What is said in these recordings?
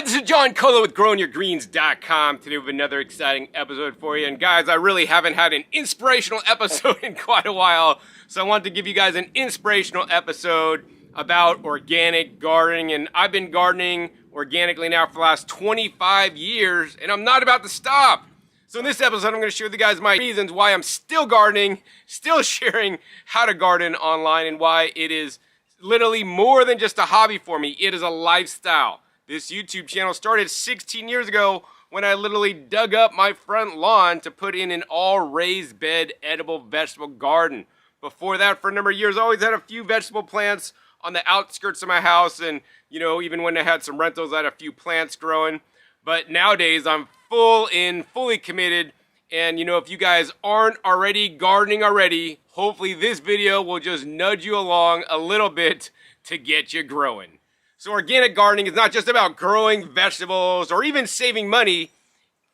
guys, this is John Colo with GrowingYourGreens.com. Today we have another exciting episode for you. And guys, I really haven't had an inspirational episode in quite a while. So I wanted to give you guys an inspirational episode about organic gardening. And I've been gardening organically now for the last 25 years. And I'm not about to stop. So in this episode, I'm going to share with you guys my reasons why I'm still gardening, still sharing how to garden online, and why it is literally more than just a hobby for me. It is a lifestyle. This YouTube channel started 16 years ago when I literally dug up my front lawn to put in an all raised bed edible vegetable garden. Before that, for a number of years, I always had a few vegetable plants on the outskirts of my house, and even when I had some rentals, I had a few plants growing. But nowadays, I'm fully committed. And if you guys aren't already gardening already, hopefully this video will just nudge you along a little bit to get you growing. So organic gardening is not just about growing vegetables or even saving money.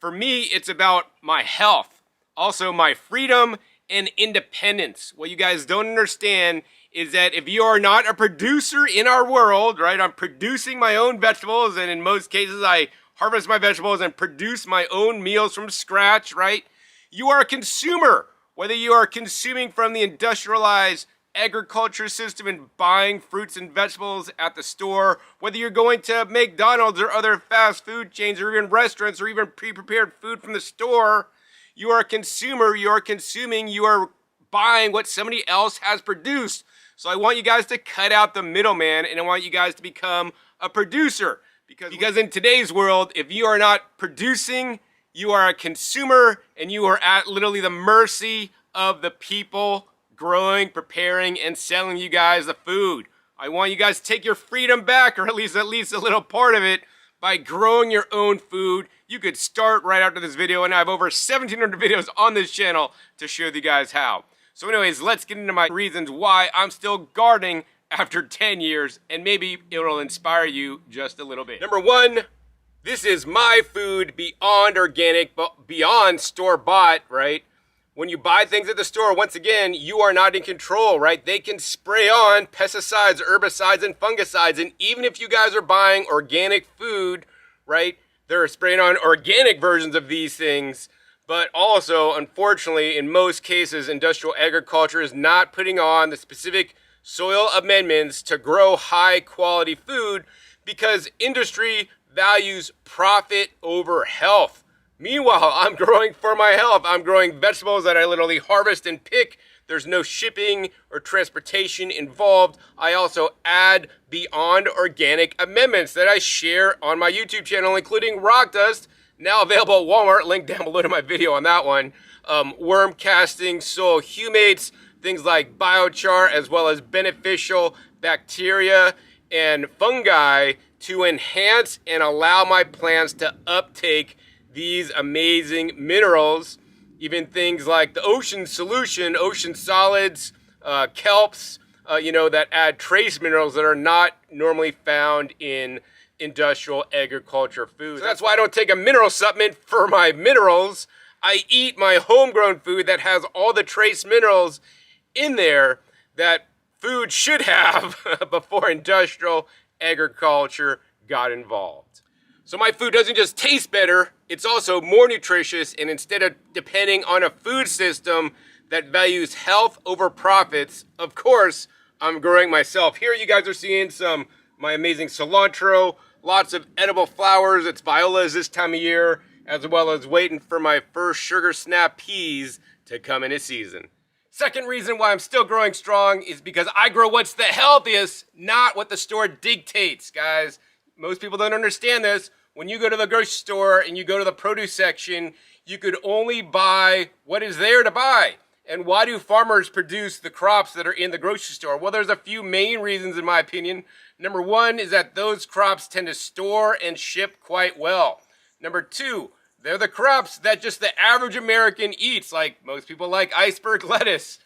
For me, it's about my health, also my freedom and independence. What you guys don't understand is that if you are not a producer in our world, right? I'm producing my own vegetables, and in most cases I harvest my vegetables and produce my own meals from scratch, right? You are a consumer, whether you are consuming from the industrialized agriculture system and buying fruits and vegetables at the store, whether you're going to McDonald's or other fast food chains or even restaurants or even pre-prepared food from the store. You are a consumer, you are consuming, you are buying what somebody else has produced. So I want you guys to cut out the middleman, and I want you guys to become a producer. Because in today's world, if you are not producing, you are a consumer, and you are at literally the mercy of the people growing, preparing, and selling you guys the food. I want you guys to take your freedom back, or at least a little part of it, by growing your own food. You could start right after this video, and I have over 1,700 videos on this channel to show you guys how. So anyways, let's get into my reasons why I'm still gardening after 10 years, and maybe it'll inspire you just a little bit. Number one, this is my food beyond organic, but beyond store-bought, right? When you buy things at the store, once again, you are not in control, right? They can spray on pesticides, herbicides, and fungicides, and even if you guys are buying organic food, right, they're spraying on organic versions of these things. But also, unfortunately, in most cases, industrial agriculture is not putting on the specific soil amendments to grow high quality food because industry values profit over health. Meanwhile, I'm growing for my health. I'm growing vegetables that I literally harvest and pick. There's no shipping or transportation involved. I also add beyond organic amendments that I share on my YouTube channel, including rock dust, now available at Walmart, link down below to my video on that one. Worm casting, soil humates, things like biochar, as well as beneficial bacteria and fungi to enhance and allow my plants to uptake these amazing minerals. Even things like the ocean solution, ocean solids, kelps, that add trace minerals that are not normally found in industrial agriculture foods. So that's why I don't take a mineral supplement for my minerals. I eat my homegrown food that has all the trace minerals in there that food should have before industrial agriculture got involved. So my food doesn't just taste better, it's also more nutritious, and instead of depending on a food system that values health over profits, of course, I'm growing myself. Here you guys are seeing my amazing cilantro, lots of edible flowers. It's violas this time of year, as well as waiting for my first sugar snap peas to come into season. Second reason why I'm still growing strong is because I grow what's the healthiest, not what the store dictates, guys. Most people don't understand this. When you go to the grocery store and you go to the produce section, you could only buy what is there to buy. And why do farmers produce the crops that are in the grocery store? Well, there's a few main reasons in my opinion. Number one is that those crops tend to store and ship quite well. Number two, they're the crops that just the average American eats, like most people like iceberg lettuce.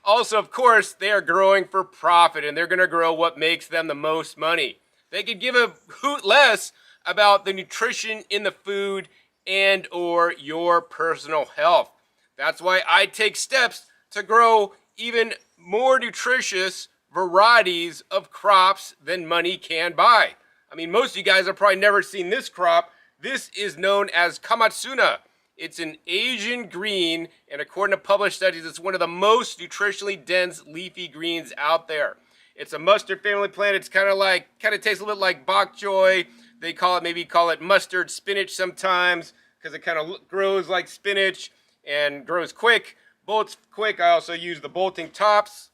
Also, of course, they are growing for profit, and they're going to grow what makes them the most money. They could give a hoot less about the nutrition in the food and or your personal health. That's why I take steps to grow even more nutritious varieties of crops than money can buy. I mean, most of you guys have probably never seen this crop. This is known as Kamatsuna. It's an Asian green, and according to published studies, it's one of the most nutritionally dense leafy greens out there. It's a mustard family plant. It's kind of tastes a little bit like bok choy. They maybe call it mustard spinach sometimes, because it kind of grows like spinach and grows quick, bolts quick. I also use the bolting tops,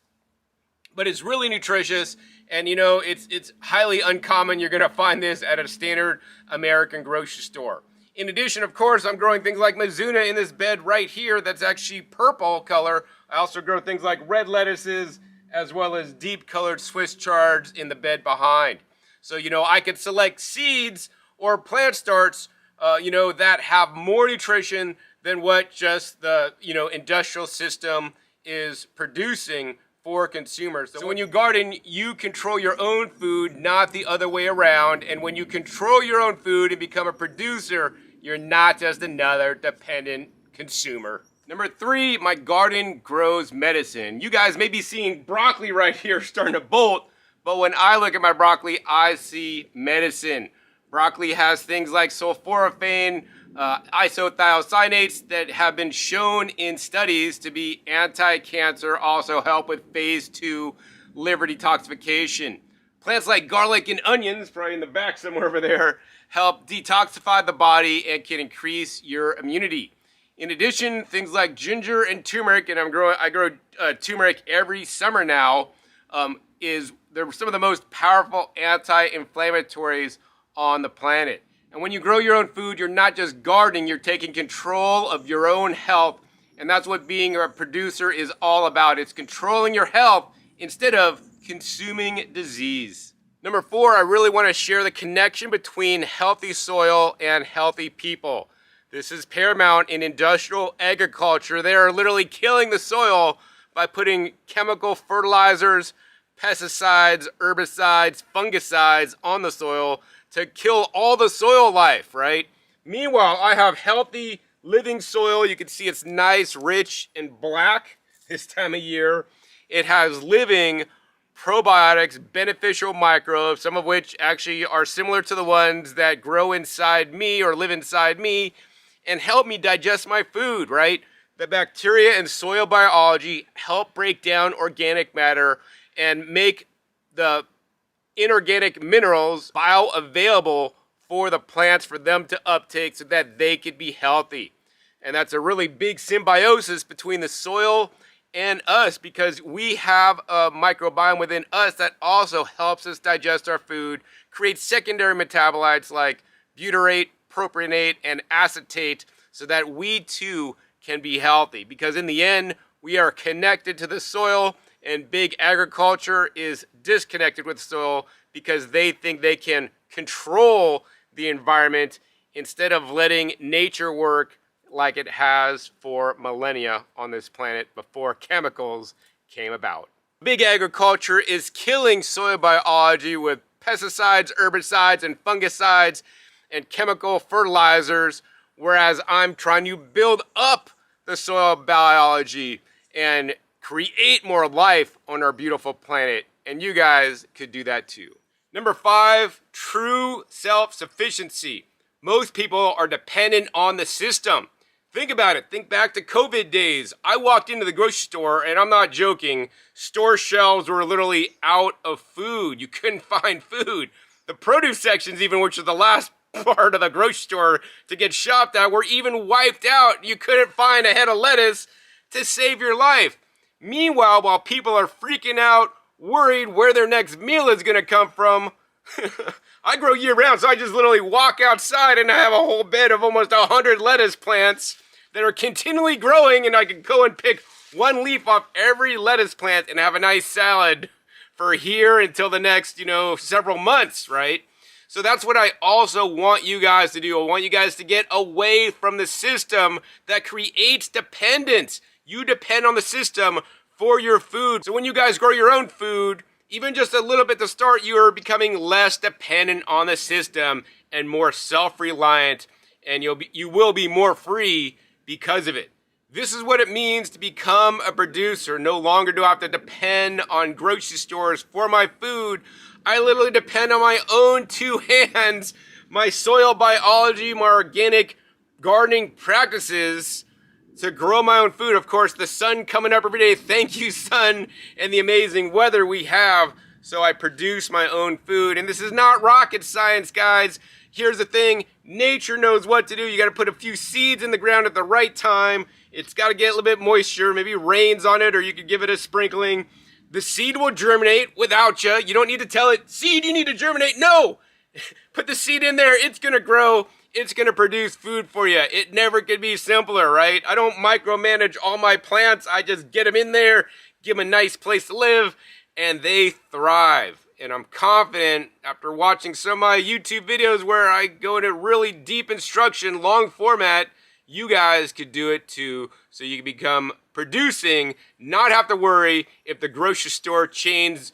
but it's really nutritious, and you know, it's highly uncommon. You're gonna find this at a standard American grocery store. In addition, of course, I'm growing things like Mizuna in this bed right here that's actually purple color. I also grow things like red lettuces as well as deep colored Swiss chards in the bed behind. So, you know, I could select seeds or plant starts, that have more nutrition than what just the, industrial system is producing for consumers. So when you garden, you control your own food, not the other way around. And when you control your own food and become a producer, you're not just another dependent consumer. Number 3, my garden grows medicine. You guys may be seeing broccoli right here starting to bolt, but when I look at my broccoli, I see medicine. Broccoli has things like sulforaphane, isothiocyanates that have been shown in studies to be anti-cancer, also help with phase 2 liver detoxification. Plants like garlic and onions, probably in the back somewhere over there, help detoxify the body and can increase your immunity. In addition, things like ginger and turmeric, and I grow turmeric every summer now, they're some of the most powerful anti-inflammatories on the planet. And when you grow your own food, you're not just gardening, you're taking control of your own health. And that's what being a producer is all about. It's controlling your health instead of consuming disease. Number 4, I really want to share the connection between healthy soil and healthy people. This is paramount in industrial agriculture. They are literally killing the soil by putting chemical fertilizers, pesticides, herbicides, fungicides on the soil to kill all the soil life, right? Meanwhile, I have healthy living soil. You can see it's nice, rich, and black this time of year. It has living probiotics, beneficial microbes, some of which actually are similar to the ones that grow inside me or live inside me and help me digest my food, right? The bacteria and soil biology help break down organic matter and make the inorganic minerals bioavailable for the plants for them to uptake so that they could be healthy. And that's a really big symbiosis between the soil and us, because we have a microbiome within us that also helps us digest our food, create secondary metabolites like butyrate, propionate, and acetate so that we too can be healthy. Because in the end, we are connected to the soil, and big agriculture is disconnected with soil because they think they can control the environment instead of letting nature work like it has for millennia on this planet before chemicals came about. Big agriculture is killing soil biology with pesticides, herbicides, and fungicides and chemical fertilizers, whereas I'm trying to build up the soil biology and create more life on our beautiful planet, and you guys could do that too. Number 5, true self-sufficiency. Most people are dependent on the system. Think about it. Think back to COVID days. I walked into the grocery store, and I'm not joking, store shelves were literally out of food. You couldn't find food. The produce sections, even, which is the last part of the grocery store to get shopped at, were even wiped out. You couldn't find a head of lettuce to save your life. Meanwhile, while people are freaking out, worried where their next meal is going to come from, I grow year round, so I just literally walk outside and I have a whole bed of almost 100 lettuce plants that are continually growing, and I can go and pick one leaf off every lettuce plant and have a nice salad for here until the next, several months, right? So that's what I also want you guys to do. I want you guys to get away from the system that creates dependence. You depend on the system for your food. So when you guys grow your own food, even just a little bit to start, you are becoming less dependent on the system and more self-reliant, and you will be more free because of it. This is what it means to become a producer. No longer do I have to depend on grocery stores for my food. I literally depend on my own two hands, my soil biology, my organic gardening practices to grow my own food. Of course, the sun coming up every day. Thank you, sun, and the amazing weather we have. So I produce my own food. And this is not rocket science, guys. Here's the thing. Nature knows what to do. You got to put a few seeds in the ground at the right time. It's got to get a little bit moisture. Maybe rains on it, or you could give it a sprinkling. The seed will germinate without you. You don't need to tell it, seed, you need to germinate. No! Put the seed in there. It's going to grow. It's going to produce food for you. It never could be simpler, right? I don't micromanage all my plants. I just get them in there, give them a nice place to live, and they thrive. And I'm confident, after watching some of my YouTube videos where I go into really deep instruction, long format, you guys could do it too, so you can become producing, not have to worry if the grocery store chains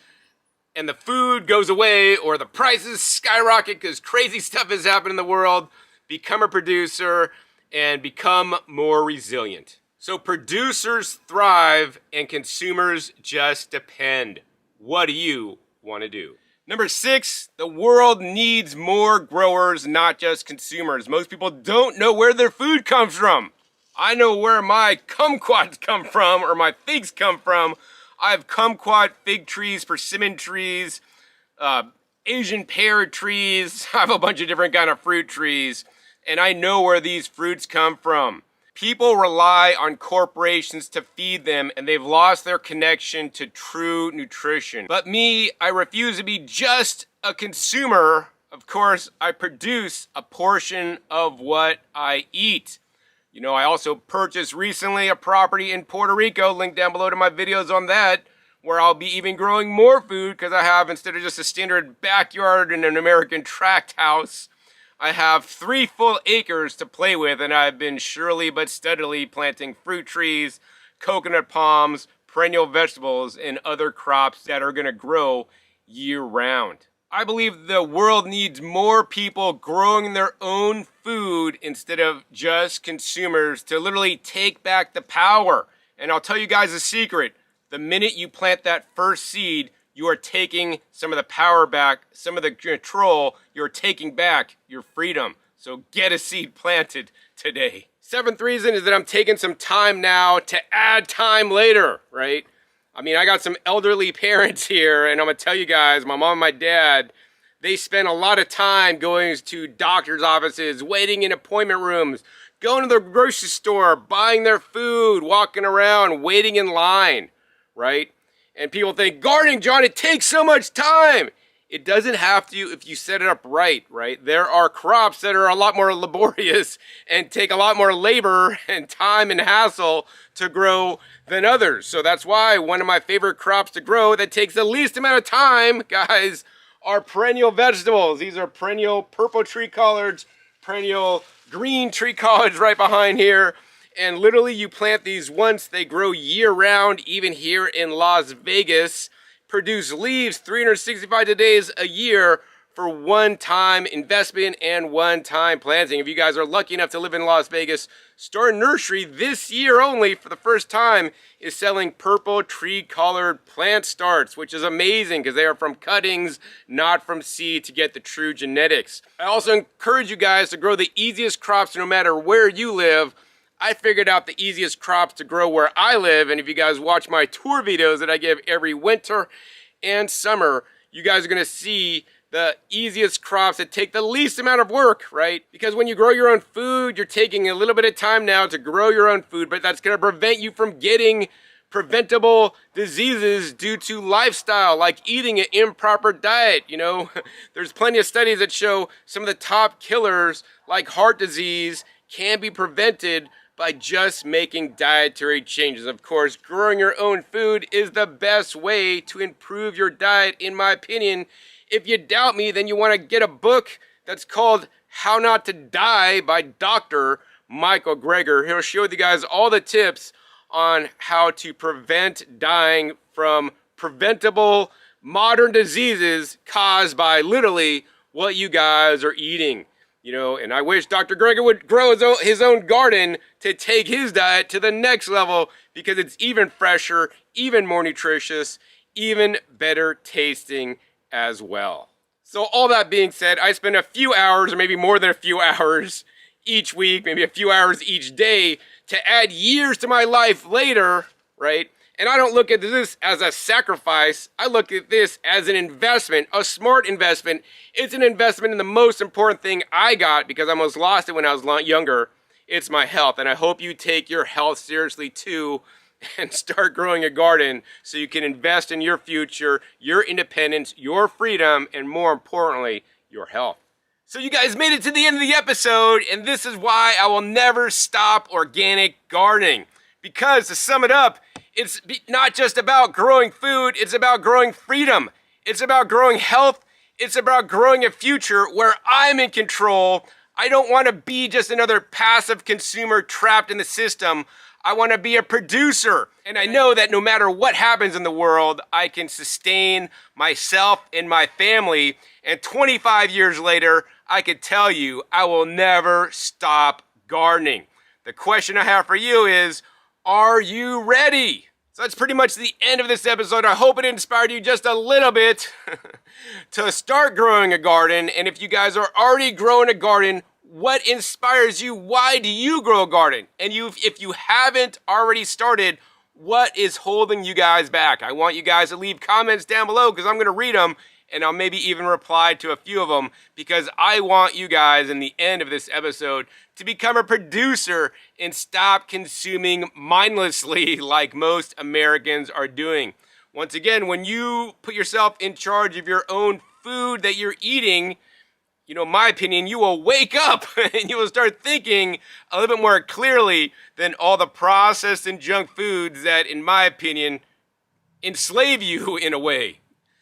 and the food goes away or the prices skyrocket because crazy stuff has happened in the world. Become a producer and become more resilient. So producers thrive and consumers just depend. What do you want to do? Number 6, the world needs more growers, not just consumers. Most people don't know where their food comes from. I know where my kumquats come from, or my figs come from. I have kumquat fig trees, persimmon trees, Asian pear trees. I have a bunch of different kind of fruit trees, and I know where these fruits come from. People rely on corporations to feed them, and they've lost their connection to true nutrition. But me, I refuse to be just a consumer. Of course, I produce a portion of what I eat. You know, I also purchased recently a property in Puerto Rico, link down below to my videos on that, where I'll be even growing more food because I have, instead of just a standard backyard in an American tract house, I have 3 full acres to play with, and I've been surely but steadily planting fruit trees, coconut palms, perennial vegetables, and other crops that are going to grow year-round. I believe the world needs more people growing their own food instead of just consumers to literally take back the power. And I'll tell you guys a secret. The minute you plant that first seed, you are taking some of the power back, some of the control. You're taking back your freedom. So get a seed planted today. 7th reason is that I'm taking some time now to add time later, right? I mean, I got some elderly parents here, and I'm going to tell you guys, my mom and my dad, they spend a lot of time going to doctor's offices, waiting in appointment rooms, going to the grocery store, buying their food, walking around, waiting in line, right? And people think, gardening, John, it takes so much time. It doesn't have to if you set it up right, right? There are crops that are a lot more laborious and take a lot more labor and time and hassle to grow than others. So that's why one of my favorite crops to grow that takes the least amount of time, guys, are perennial vegetables. These are perennial purple tree collards, perennial green tree collards right behind here. And literally you plant these once, they grow year round, even here in Las Vegas, produce leaves 365 days a year for one-time investment and one-time planting. If you guys are lucky enough to live in Las Vegas, Star Nursery this year only for the first time is selling purple tree collared plant starts, which is amazing because they are from cuttings, not from seed, to get the true genetics. I also encourage you guys to grow the easiest crops no matter where you live. I figured out the easiest crops to grow where I live, and if you guys watch my tour videos that I give every winter and summer, you guys are going to see the easiest crops that take the least amount of work, right? Because when you grow your own food, you're taking a little bit of time now to grow your own food, but that's going to prevent you from getting preventable diseases due to lifestyle, like eating an improper diet. You know, there's plenty of studies that show some of the top killers, like heart disease, can be prevented by just making dietary changes. Of course, growing your own food is the best way to improve your diet, in my opinion. If you doubt me, then you want to get a book that's called How Not to Die by Dr. Michael Greger. He'll show you guys all the tips on how to prevent dying from preventable modern diseases caused by literally what you guys are eating. You know, and I wish Dr. Greger would grow his own garden to take his diet to the next level, because it's even fresher, even more nutritious, even better tasting, as well. So all that being said, I spend a few hours, or maybe more than a few hours each week, maybe a few hours each day, to add years to my life later, right? And I don't look at this as a sacrifice. I look at this as an investment, a smart investment. It's an investment in the most important thing I got, because I almost lost it when I was younger. It's my health. And I hope you take your health seriously too, and start growing a garden so you can invest in your future, your independence, your freedom, and more importantly, your health. So you guys made it to the end of the episode, and this is why I will never stop organic gardening. Because to sum it up, it's not just about growing food, it's about growing freedom. It's about growing health. It's about growing a future where I'm in control. I don't want to be just another passive consumer trapped in the system. I want to be a producer. And I know that no matter what happens in the world, I can sustain myself and my family. And 25 years later, I can tell you, I will never stop gardening. The question I have for you is, are you ready? So that's pretty much the end of this episode. I hope it inspired you just a little bit to start growing a garden. And if you guys are already growing a garden, what inspires you? Why do you grow a garden? And if you haven't already started, what is holding you guys back? I want you guys to leave comments down below, because I'm going to read them, and I'll maybe even reply to a few of them, because I want you guys in the end of this episode to become a producer and stop consuming mindlessly like most Americans are doing. Once again, when you put yourself in charge of your own food that you're eating, you know, my opinion, you will wake up and you will start thinking a little bit more clearly than all the processed and junk foods that, in my opinion, enslave you in a way.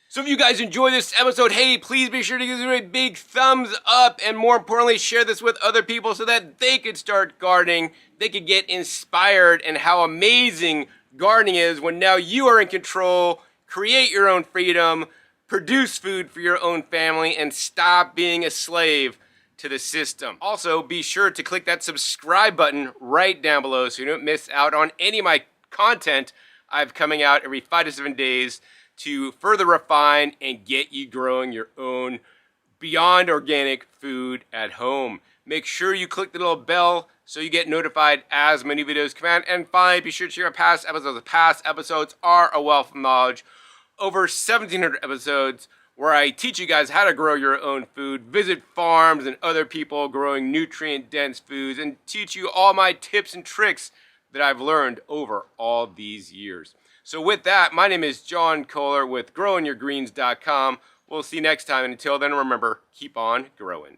So if you guys enjoy this episode, hey, please be sure to give it a big thumbs up, and more importantly, share this with other people so that they could start gardening, they could get inspired, and how amazing gardening is when now you are in control, create your own freedom, produce food for your own family, and stop being a slave to the system. Also, be sure to click that subscribe button right down below so you don't miss out on any of my content I have coming out every 5 to 7 days to further refine and get you growing your own beyond organic food at home. Make sure you click the little bell so you get notified as my new videos come out. And finally, be sure to check out past episodes. The past episodes are a wealth of knowledge. Over 1,700 episodes where I teach you guys how to grow your own food, visit farms and other people growing nutrient-dense foods, and teach you all my tips and tricks that I've learned over all these years. So with that, my name is John Kohler with GrowingYourGreens.com. We'll see you next time, and until then, remember, keep on growing.